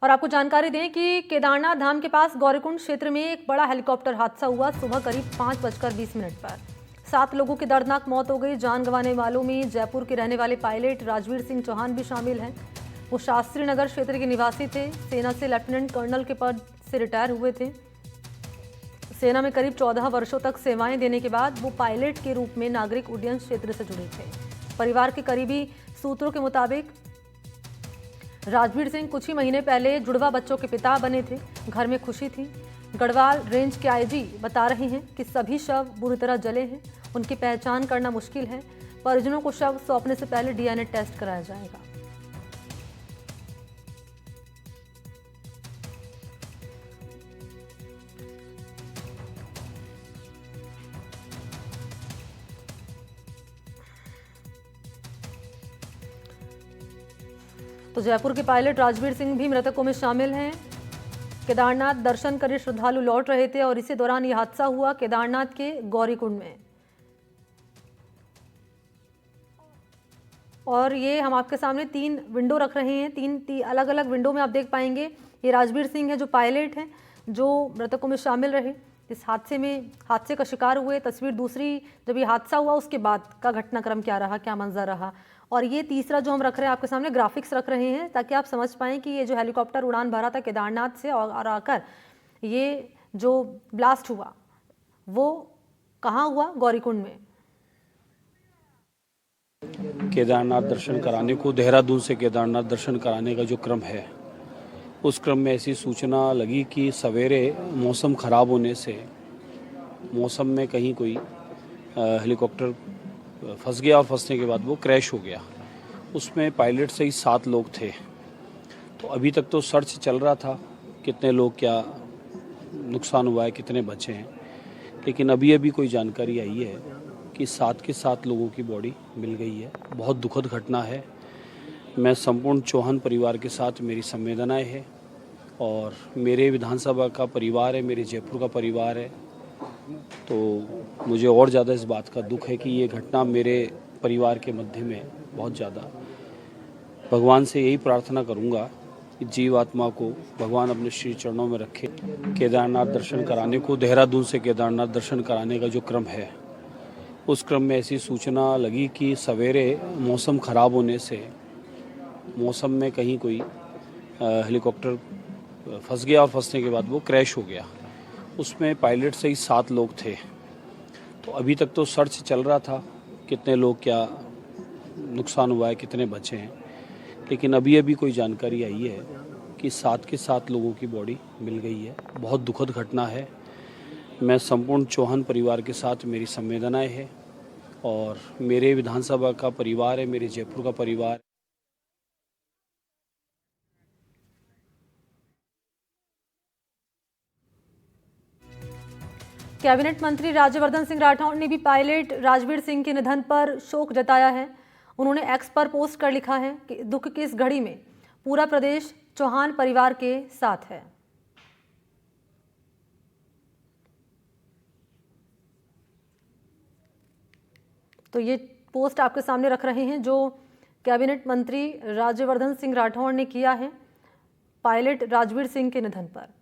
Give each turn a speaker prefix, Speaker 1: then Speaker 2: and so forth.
Speaker 1: और आपको जानकारी दें कि केदारनाथ धाम के पास गौरीकुंड क्षेत्र में एक बड़ा हेलीकॉप्टर हादसा हुआ सुबह करीब 5:20 पर। 7 लोगों की दर्दनाक मौत हो गई। जान गंवाने वालों में जयपुर के रहने वाले पायलट राजवीर सिंह चौहान भी शामिल हैं। वो शास्त्री नगर क्षेत्र के निवासी थे। सेना से लेफ्टिनेंट कर्नल के पद से रिटायर हुए थे। सेना में करीब 14 वर्षों तक सेवाएं देने के बाद वो पायलट के रूप में नागरिक उड्डयन क्षेत्र से जुड़े थे। परिवार के करीबी सूत्रों के मुताबिक राजवीर सिंह कुछ ही महीने पहले जुड़वा बच्चों के पिता बने थे। घर में खुशी थी। गढ़वाल रेंज के आईजी बता रहे हैं कि सभी शव बुरी तरह जले हैं। उनकी पहचान करना मुश्किल है। परिजनों को शव सौंपने से पहले डीएनए टेस्ट कराया जाएगा। तो जयपुर के पायलट राजवीर सिंह भी मृतकों में शामिल हैं। केदारनाथ दर्शन करे श्रद्धालु लौट रहे थे और इसी दौरान यह हादसा हुआ केदारनाथ के गौरीकुंड में। और ये हम आपके सामने 3 विंडो रख रहे हैं। तीन अलग अलग विंडो में आप देख पाएंगे। ये राजवीर सिंह है जो पायलट हैं, जो मृतकों में शामिल रहे, इस हादसे का शिकार हुए। तस्वीर दूसरी, जब ये हादसा हुआ उसके बाद का घटनाक्रम क्या रहा, क्या मंजर रहा। और ये तीसरा जो हम रख रहे हैं आपके सामने, ग्राफिक्स रख रहे हैं ताकि आप समझ पाएं कि ये जो हेलीकॉप्टर उड़ान भरा था केदारनाथ से और आकर ये जो ब्लास्ट हुआ वो कहाँ हुआ, गौरीकुंड में।
Speaker 2: केदारनाथ दर्शन कराने को, देहरादून से केदारनाथ दर्शन कराने का जो क्रम है, उस क्रम में ऐसी सूचना लगी कि सवेरे मौसम ख़राब होने से मौसम में कहीं कोई हेलीकॉप्टर फंस गया और फंसने के बाद वो क्रैश हो गया। उसमें पायलट से ही 7 लोग थे। तो अभी तक तो सर्च चल रहा था, कितने लोग, क्या नुकसान हुआ है, कितने बचे हैं। लेकिन अभी कोई जानकारी आई है कि 7 के 7 लोगों की बॉडी मिल गई है। बहुत दुखद घटना है। मैं संपूर्ण चौहान परिवार के साथ मेरी संवेदनाएं है और मेरे विधानसभा का परिवार है, मेरे जयपुर का परिवार है। तो मुझे और ज़्यादा इस बात का दुख है कि ये घटना मेरे परिवार के मध्य में बहुत ज़्यादा। भगवान से यही प्रार्थना करूँगा कि जीवात्मा को भगवान अपने श्री चरणों में रखे। केदारनाथ दर्शन कराने को, देहरादून से केदारनाथ दर्शन कराने का जो क्रम है, उस क्रम में ऐसी सूचना लगी कि सवेरे मौसम ख़राब होने से मौसम में कहीं कोई हेलीकॉप्टर फंस गया और फंसने के बाद वो क्रैश हो गया। उसमें पायलट से ही 7 लोग थे। तो अभी तक तो सर्च चल रहा था, कितने लोग, क्या नुकसान हुआ है, कितने बचे हैं। लेकिन अभी कोई जानकारी आई है कि 7 के 7 लोगों की बॉडी मिल गई है। बहुत दुखद घटना है। मैं संपूर्ण चौहान परिवार के साथ मेरी संवेदनाएं है और मेरे विधानसभा का परिवार है, मेरे जयपुर का परिवार।
Speaker 1: कैबिनेट मंत्री राज्यवर्धन सिंह राठौड़ ने भी पायलट राजवीर सिंह के निधन पर शोक जताया है। उन्होंने एक्स पर पोस्ट कर लिखा है कि दुख की इस घड़ी में पूरा प्रदेश चौहान परिवार के साथ है। तो ये पोस्ट आपके सामने रख रहे हैं जो कैबिनेट मंत्री राज्यवर्धन सिंह राठौड़ ने किया है पायलट राजवीर सिंह के निधन पर।